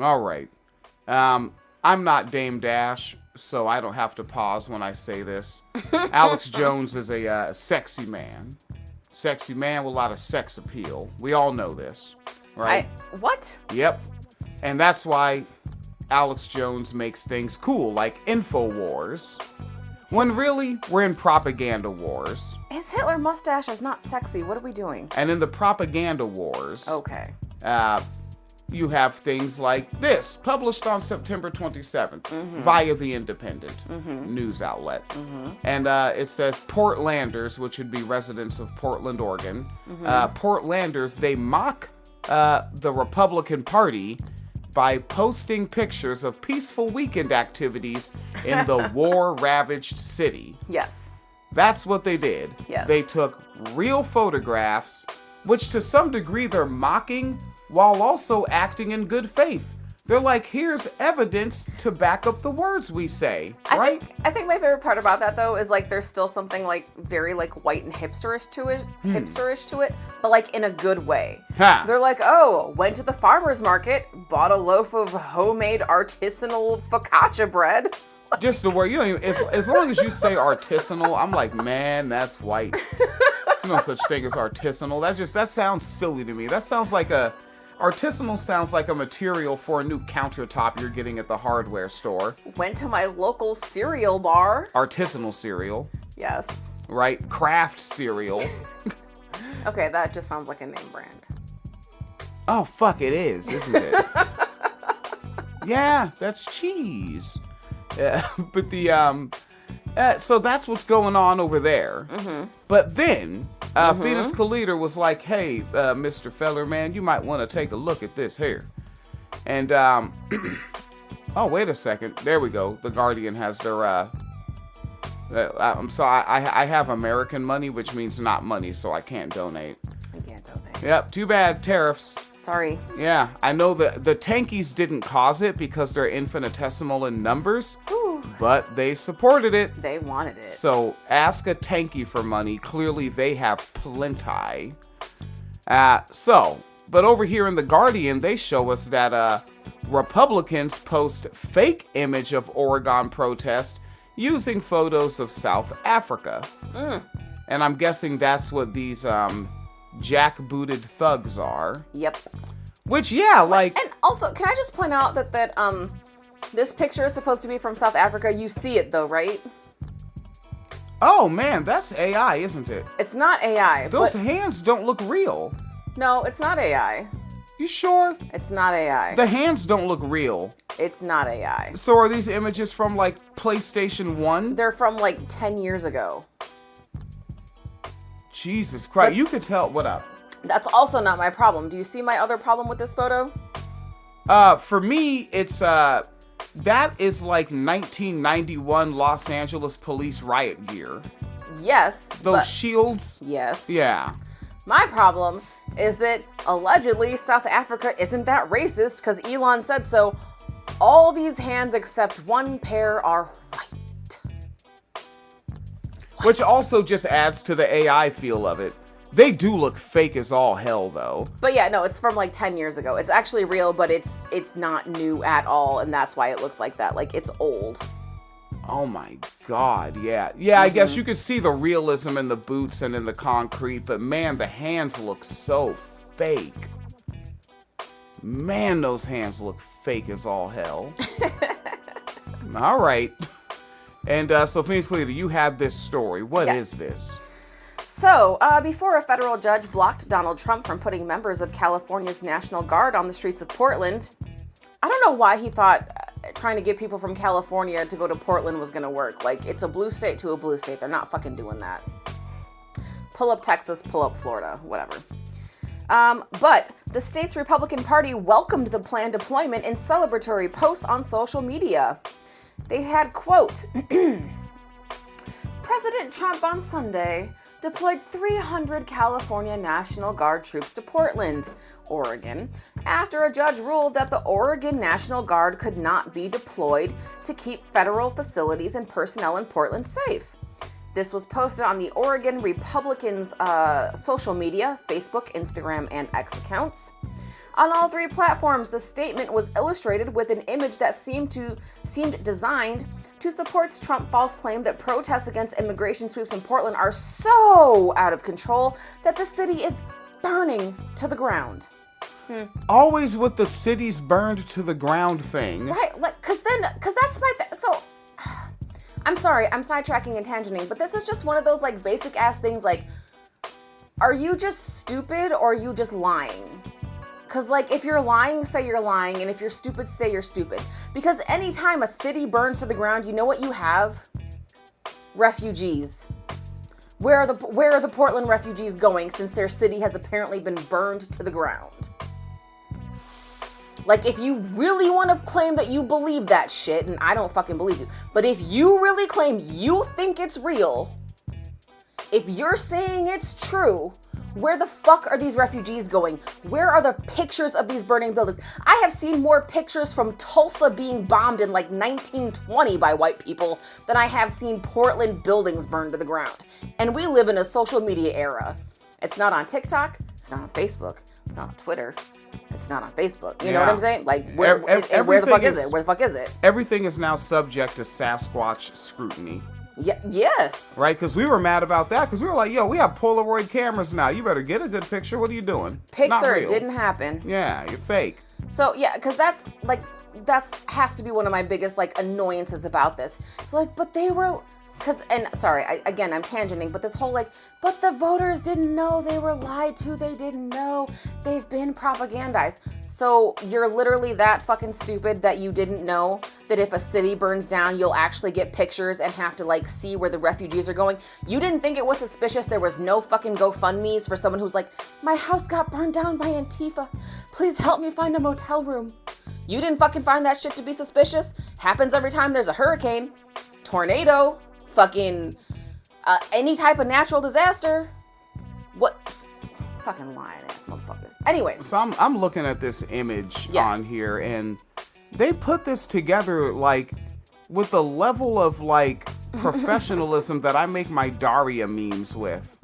All right. I'm not Dame Dash, so I don't have to pause when I say this. Alex Jones is a sexy man. Sexy man with a lot of sex appeal. We all know this, right? What? Yep. And that's why Alex Jones makes things cool, like InfoWars. When really, we're in propaganda wars. His Hitler mustache is not sexy. What are we doing? And in the propaganda wars, Okay. You have things like this, published on September 27th via The Independent news outlet. And it says Portlanders, which would be residents of Portland, Oregon. Portlanders, they mock the Republican Party by posting pictures of peaceful weekend activities in the war-ravaged city. Yes. That's what they did. Yes. They took real photographs, which to some degree they're mocking, while also acting in good faith. They're like, here's evidence to back up the words we say, right? I think my favorite part about that though is like there's still something like very like white and hipsterish to it, but like in a good way. Ha. They're like, oh, went to the farmer's market, bought a loaf of homemade artisanal focaccia bread. Just the word, you don't even, as long as you say artisanal, I'm like, man, that's white. There's no such thing as artisanal. That sounds silly to me. That sounds like artisanal sounds like a material for a new countertop you're getting at the hardware store. Went to my local cereal bar. Artisanal cereal. Yes. Right? Craft cereal. Okay, that just sounds like a name brand. Oh, fuck, it is, isn't it? Yeah, that's cheese. But so that's what's going on over there. But then, Fetus Kaliter was like, hey, Mr. Feller, man, you might want to take a look at this here. And, oh, wait a second. There we go. The Guardian has their, I'm sorry, I have American money, which means not money, so I can't donate. I can't donate. Yep, too bad, tariffs. Sorry. Yeah, I know the tankies didn't cause it because they're infinitesimal in numbers, but they supported it. They wanted it. So ask a tanky for money. Clearly they have plenty. But over here in The Guardian, they show us that Republicans post fake image of Oregon protest using photos of South Africa. And I'm guessing that's what these jackbooted thugs are. Yep. Which, yeah, like... And also, can I just point out that this picture is supposed to be from South Africa? You see it though, right? Oh man, that's AI, isn't it? It's not AI. Those hands don't look real. No, it's not AI. You sure? It's not AI. The hands don't look real. It's not AI. So are these images from like PlayStation 1? They're from like 10 years ago. Jesus Christ, But you could tell. What up? That's also not my problem. Do you see my other problem with this photo? For me, it's that is like 1991 Los Angeles police riot gear. Yes. Those shields. Yes. Yeah. My problem is that allegedly South Africa isn't that racist because Elon said so. All these hands except one pair are white. Which also just adds to the AI feel of it. They do look fake as all hell, though. But yeah, no, it's from like 10 years ago. It's actually real, but it's not new at all, and that's why it looks like that. Like, it's old. Oh my god, yeah. Yeah, I guess you could see the realism in the boots and in the concrete, but man, the hands look so fake. Man, those hands look fake as all hell. All right. And so, Phoenix Leader, you have this story. What is this? So, before a federal judge blocked Donald Trump from putting members of California's National Guard on the streets of Portland, I don't know why he thought trying to get people from California to go to Portland was going to work. Like, it's a blue state to a blue state. They're not fucking doing that. Pull up Texas, pull up Florida, whatever. But the state's Republican Party welcomed the planned deployment in celebratory posts on social media. They had, quote, President Trump on Sunday deployed 300 California National Guard troops to Portland, Oregon, after a judge ruled that the Oregon National Guard could not be deployed to keep federal facilities and personnel in Portland safe. This was posted on the Oregon Republicans' social media, Facebook, Instagram, and X accounts. On all three platforms, the statement was illustrated with an image that seemed designed to support Trump's false claim that protests against immigration sweeps in Portland are so out of control that the city is burning to the ground. Always with the city's burned to the ground thing. Right, like, cause that's my so. I'm sorry, I'm sidetracking and tangenting, but this is just one of those like basic ass things. Like, are you just stupid or are you just lying? Because, like, if you're lying, say you're lying. And if you're stupid, say you're stupid. Because anytime a city burns to the ground, you know what you have? Refugees. Where are the Portland refugees going since their city has apparently been burned to the ground? Like, if you really want to claim that you believe that shit, and I don't fucking believe you, but if you really claim you think it's real, if you're saying it's true, where the fuck are these refugees going? Where are the pictures of these burning buildings? I have seen more pictures from Tulsa being bombed in like 1920 by white people than I have seen Portland buildings burned to the ground. And we live in a social media era. It's not on TikTok. It's not on Facebook. It's not on Twitter. It's not on Facebook. You know what I'm saying? Like, where the fuck is it? Where the fuck is it? Everything is now subject to Sasquatch scrutiny. Yeah, yes. Right? Because we were mad about that. Because we were like, yo, we have Polaroid cameras now. You better get a good picture. What are you doing? Pixar, it didn't happen. Yeah, you're fake. So, yeah, because that has to be one of my biggest, like, annoyances about this. It's like, but they were... I'm tangenting, but this whole like, but the voters didn't know, they were lied to, they didn't know, they've been propagandized. So you're literally that fucking stupid that you didn't know that if a city burns down, you'll actually get pictures and have to like see where the refugees are going. You didn't think it was suspicious. There was no fucking GoFundMes for someone who's like, my house got burned down by Antifa. Please help me find a motel room. You didn't fucking find that shit to be suspicious. Happens every time there's a hurricane, tornado, fucking any type of natural disaster. What? Fucking lying ass motherfuckers. Anyways. So I'm looking at this image on here, and they put this together like with a level of like professionalism that I make my Daria memes with.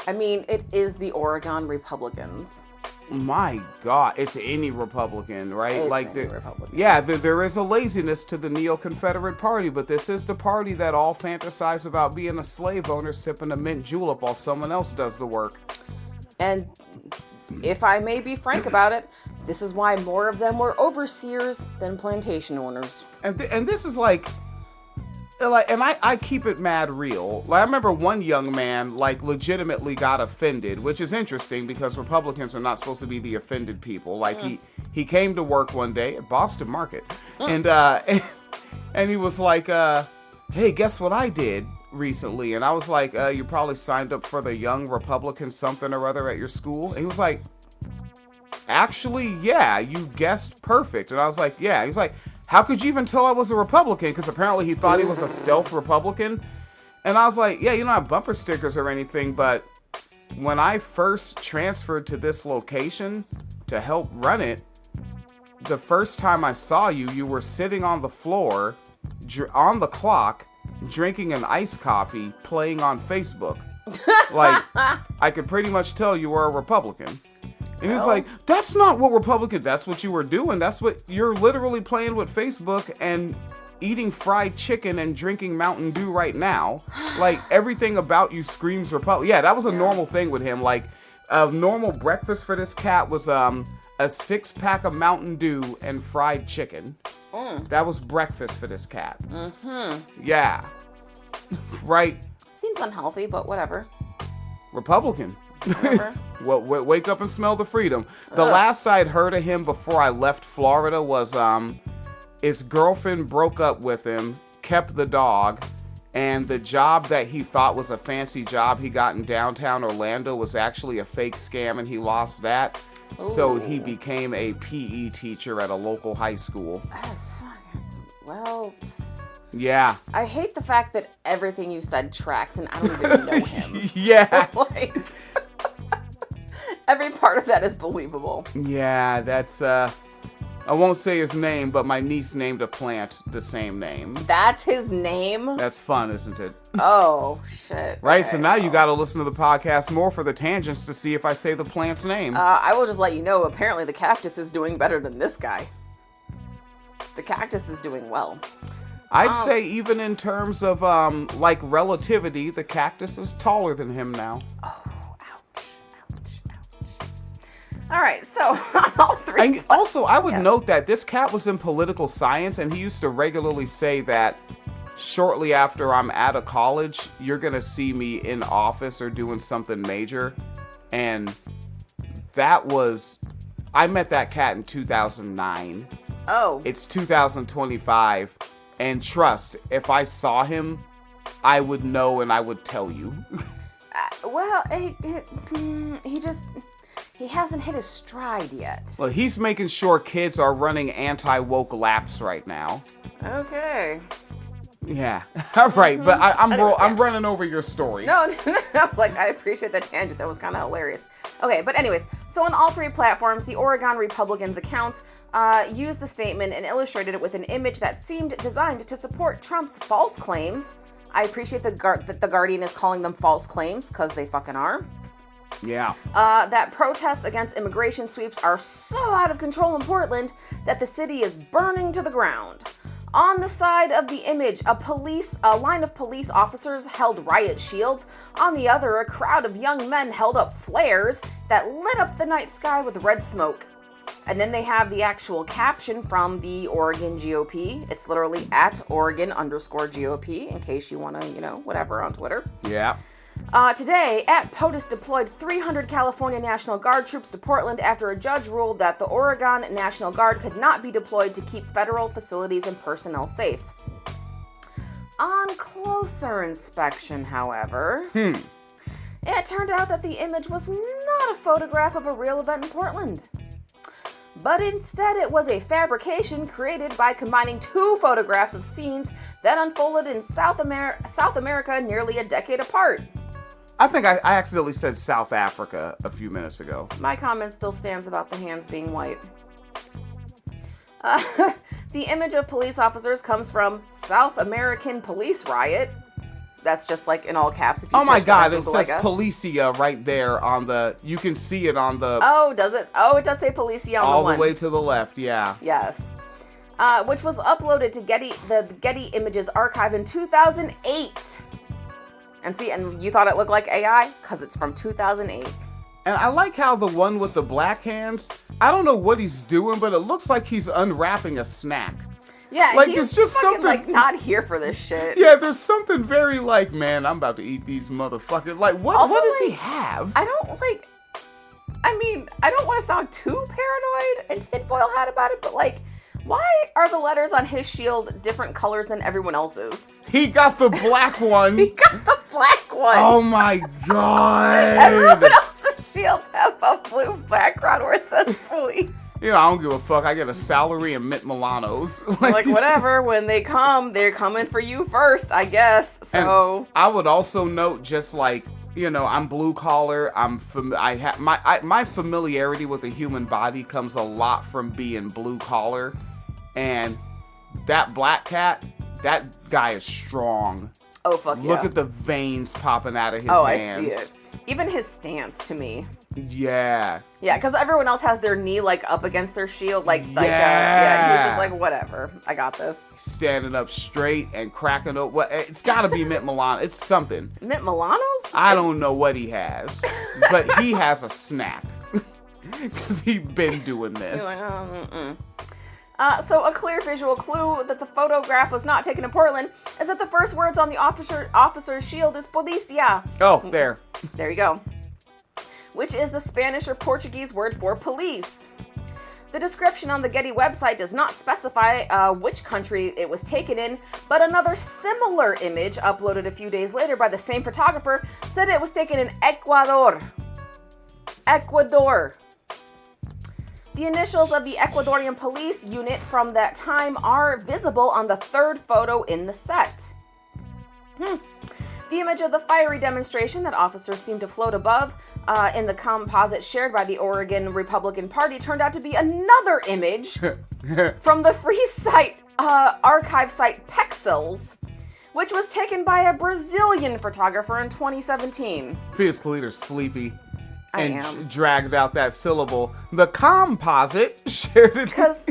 I mean, it is the Oregon Republicans. My God, it's any Republican, right? It's like any Republican. Yeah, there is a laziness to the Neo-Confederate Party, but this is the party that all fantasize about being a slave owner sipping a mint julep while someone else does the work. And if I may be frank about it, this is why more of them were overseers than plantation owners. And this is like, and I keep it mad real. Like, I remember one young man, like, legitimately got offended, which is interesting because Republicans are not supposed to be the offended people. Like, he came to work one day at Boston Market, and he was like, hey, guess what I did recently? And I was like, you probably signed up for the Young Republican something or other at your school. And he was like, actually, yeah, you guessed perfect. And I was like, yeah. He's like, how could you even tell I was a Republican? Because apparently he thought he was a stealth Republican. And I was like, yeah, you don't have bumper stickers or anything, but when I first transferred to this location to help run it, the first time I saw you, you were sitting on the floor, on the clock, drinking an iced coffee, playing on Facebook. Like, I could pretty much tell you were a Republican. And he's like, that's not what that's what you were doing. That's what you're literally playing with Facebook and eating fried chicken and drinking Mountain Dew right now. Like, everything about you screams Republican. Yeah, that was a normal thing with him. Like, a normal breakfast for this cat was a 6-pack of Mountain Dew and fried chicken. That was breakfast for this cat. Yeah. Right. Seems unhealthy, but whatever. Republican. Well, wake up and smell the freedom. The last I'd heard of him before I left Florida was his girlfriend broke up with him, kept the dog, and the job that he thought was a fancy job he got in downtown Orlando was actually a fake scam, and he lost that. Ooh. So he became a PE teacher at a local high school. Well... Yeah. I hate the fact that everything you said tracks and I don't even know him. Yeah. Like, every part of that is believable. Yeah, that's I won't say his name, but my niece named a plant the same name. That's his name? That's fun, isn't it? Oh, shit. Right, Okay, so now you gotta listen to the podcast more for the tangents to see if I say the plant's name. I will just let you know, apparently the cactus is doing better than this guy. The cactus is doing well. I'd say even in terms of, like, relativity, the cactus is taller than him now. Oh, ouch. All right, so on all three. And also, I would note that this cat was in political science, and he used to regularly say that shortly after I'm out of college, you're going to see me in office or doing something major. And that was... I met that cat in 2009. Oh. It's 2025. And trust, if I saw him, I would know and I would tell you. Well, he hasn't hit his stride yet. Well, he's making sure kids are running anti-woke laps right now. Okay. Yeah. All right, but I'm running over your story. No. Like, I appreciate that tangent. That was kind of hilarious. Okay, but anyways, so on all three platforms, the Oregon Republicans' accounts used the statement and illustrated it with an image that seemed designed to support Trump's false claims. I appreciate that the Guardian is calling them false claims, because they fucking are. Yeah. That protests against immigration sweeps are so out of control in Portland that the city is burning to the ground. On the side of the image, a line of police officers held riot shields. On the other, a crowd of young men held up flares that lit up the night sky with red smoke. And then they have the actual caption from the Oregon GOP. It's literally @Oregon_GOP, in case you want to, whatever, on Twitter. Yeah. Today, POTUS deployed 300 California National Guard troops to Portland after a judge ruled that the Oregon National Guard could not be deployed to keep federal facilities and personnel safe. On closer inspection, however, it turned out that the image was not a photograph of a real event in Portland. But instead, it was a fabrication created by combining two photographs of scenes that unfolded in South America nearly a decade apart. I think I accidentally said South Africa a few minutes ago. My comment still stands about the hands being white. The image of police officers comes from South American police riot. That's just like in all caps. If you oh my God, Google, it says Policia right there on the, you can see it on the. Oh, does it? Oh, it does say Policia on all the one. All the way to the left, yeah. Yes. Which was uploaded to the Getty Images archive in 2008. And you thought it looked like AI? Because it's from 2008. And I like how the one with the black hands, I don't know what he's doing, but it looks like he's unwrapping a snack. Yeah, like, he's it's just fucking, something, not here for this shit. Yeah, there's something very like, man, I'm about to eat these motherfuckers. Like, what does he have? I don't want to sound too paranoid and tinfoil hat about it, but why are the letters on his shield different colors than everyone else's? He got the black one. He got the black one. Oh my God. Everyone else's shields have a blue background where it says police. I don't give a fuck. I get a salary and Mint Milanos. Like, whatever. When they come, they're coming for you first, I guess. So and I would also note, just like, I'm blue collar. My familiarity with the human body comes a lot from being blue collar, and that black cat, that guy is strong. Oh fuck yeah! Look at the veins popping out of his hands. Oh, I see it. Even his stance to me. Yeah. Yeah, because everyone else has their knee up against their shield, yeah. He's just like, whatever, I got this. Standing up straight and cracking up. Well, it's got to be Mint Milano. It's something. Mint Milanos? I don't know what he has, but he has a snack because he's been doing this. So a clear visual clue that the photograph was not taken in Portland is that the first words on the officer's shield is policia. Oh, there. There you go. Which is the Spanish or Portuguese word for police. The description on the Getty website does not specify which country it was taken in, but another similar image uploaded a few days later by the same photographer said it was taken in Ecuador. Ecuador. The initials of the Ecuadorian police unit from that time are visible on the third photo in the set. The image of the fiery demonstration that officers seemed to float above in the composite shared by the Oregon Republican Party turned out to be another image from the free site, archive site Pexels, which was taken by a Brazilian photographer in 2017. Phoenix Calita's sleepy. I And am. dragged out that syllable. The composite shared it. Because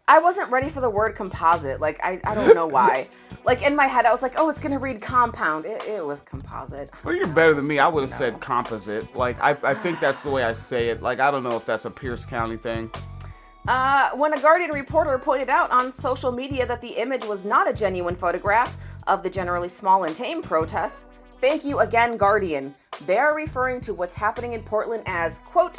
I wasn't ready for the word composite. Like, I don't know why. Like, in my head, I was like, oh, it's going to read compound. It was composite. Well, you're better than me. I would have said composite. Like, I think that's the way I say it. Like, I don't know if that's a Pierce County thing. When a Guardian reporter pointed out on social media that the image was not a genuine photograph of the generally small and tame protests, thank you again, Guardian. They're referring to what's happening in Portland as, quote,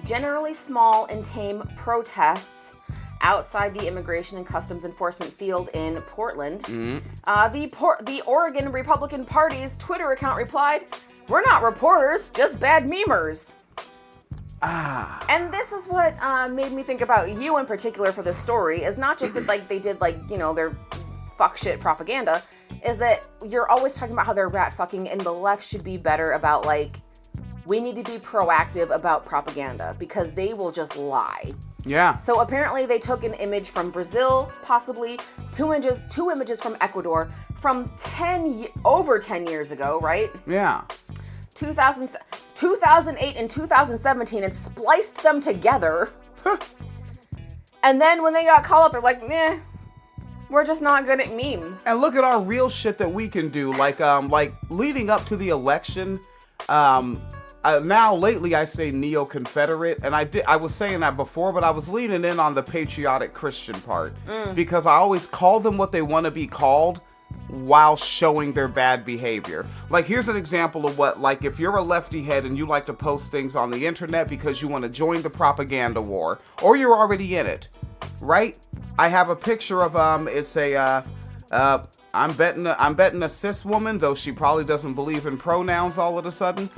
generally small and tame protests outside the Immigration and Customs Enforcement field in Portland. The Oregon Republican Party's Twitter account replied, "We're not reporters, just bad memers." And this is what made me think about you in particular for this story, is not just that like they did like, you know, their fuck shit propaganda, is that you're always talking about how they're rat fucking, and the left should be better about like, we need to be proactive about propaganda because they will just lie. Yeah. So apparently they took an image from Brazil, possibly two images from Ecuador from over 10 years ago, right? Yeah. 2008 and 2017, and spliced them together. And then when they got called up, they're like, "Meh, we're just not good at memes." And look at our real shit that we can do. Like leading up to the election, now lately I say neo-Confederate, and I was saying that before, but I was leaning in on the patriotic Christian part because I always call them what they want to be called while showing their bad behavior. Like, here's an example of what, like, if you're a lefty head and you like to post things on the internet because you want to join the propaganda war, or you're already in it, right? I have a picture of it's a I'm betting a cis woman, though she probably doesn't believe in pronouns all of a sudden,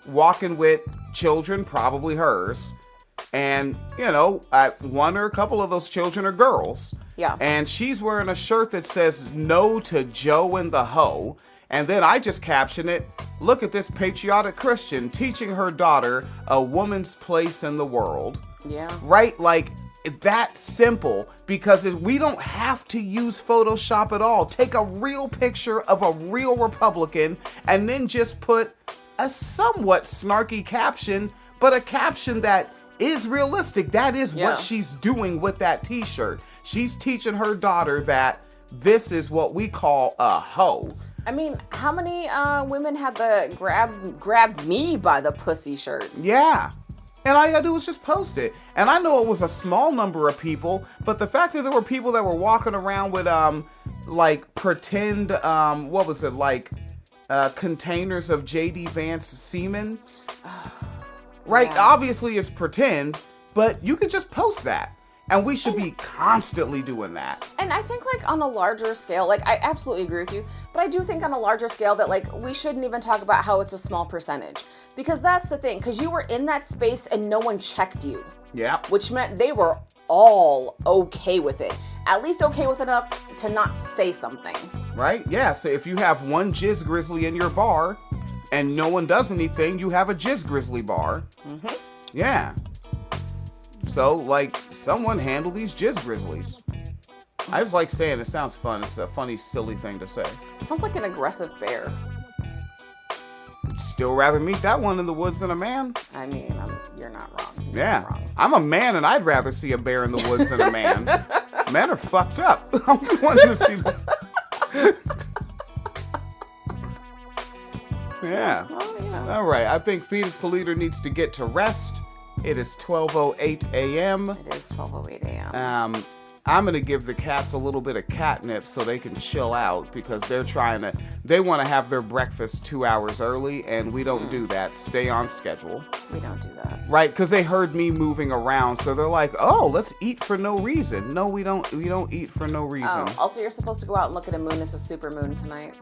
walking with children, probably hers. And, you know, one or a couple of those children are girls. Yeah. And she's wearing a shirt that says "No to Joe and the Hoe." And then I just caption it, "Look at this patriotic Christian teaching her daughter a woman's place in the world." Yeah. Right? Like, that simple, because we don't have to use Photoshop at all. Take a real picture of a real Republican and then just put a somewhat snarky caption, but a caption that is realistic. That is what she's doing with that t-shirt. She's teaching her daughter that this is what we call a hoe. I mean, how many women had the grabbed me by the pussy shirts? Yeah. And all you gotta do is just post it. And I know it was a small number of people, but the fact that there were people that were walking around with like pretend what was it, like containers of JD Vance semen. Right? Yeah. Obviously it's pretend, but you could just post that. And we should be constantly doing that. And I think, like, on a larger scale, like, I absolutely agree with you, but I do think on a larger scale that, like, we shouldn't even talk about how it's a small percentage. Because that's the thing, because you were in that space and no one checked you. Yeah. Which meant they were all okay with it. At least okay with it enough to not say something. Right? Yeah, so if you have one jizz grizzly in your bar and no one does anything, you have a jizz grizzly bar. Mm-hmm. Yeah. So, like, someone handle these jizz grizzlies. I just like saying it. Sounds fun. It's a funny, silly thing to say. Sounds like an aggressive bear. Still rather meet that one in the woods than a man. I mean, you're not wrong. You're Yeah. not wrong. I'm a man, and I'd rather see a bear in the woods than a man. Men are fucked up. I'm wanting to see them. Yeah. Well, you know. All right. I think Fetus Calita needs to get to rest. It is 12:08 a.m. It is 12:08 a.m. I'm going to give the cats a little bit of catnip so they can chill out because they want to have their breakfast 2 hours early, and we don't do that. Stay on schedule. We don't do that. Right, because they heard me moving around, so they're like, "Oh, let's eat for no reason." No, we don't. We don't eat for no reason. Oh, also, you're supposed to go out and look at a moon. It's a super moon tonight.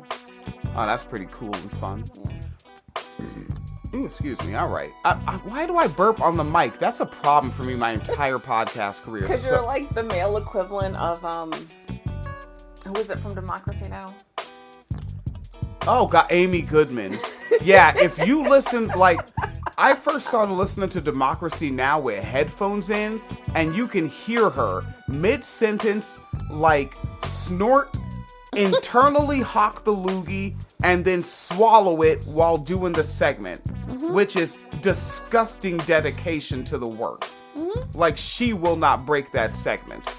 Oh, that's pretty cool and fun. Yeah. Ooh, excuse me. All right. Why do I burp on the mic? That's a problem for me my entire podcast career. Because you're like the male equivalent of who is it from Democracy Now? Oh God, Amy Goodman. Yeah, if you listen, like, I first started listening to Democracy Now! With headphones in, and you can hear her mid-sentence, like, snort, internally hawk the loogie, and then swallow it while doing the segment, which is disgusting dedication to the work. Like, she will not break that segment.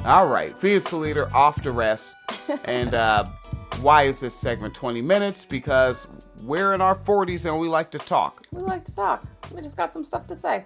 All right, Phoenix Leader off to rest. And why is this segment 20 minutes? Because we're in our 40s and we like to talk. We like to talk. We just got some stuff to say.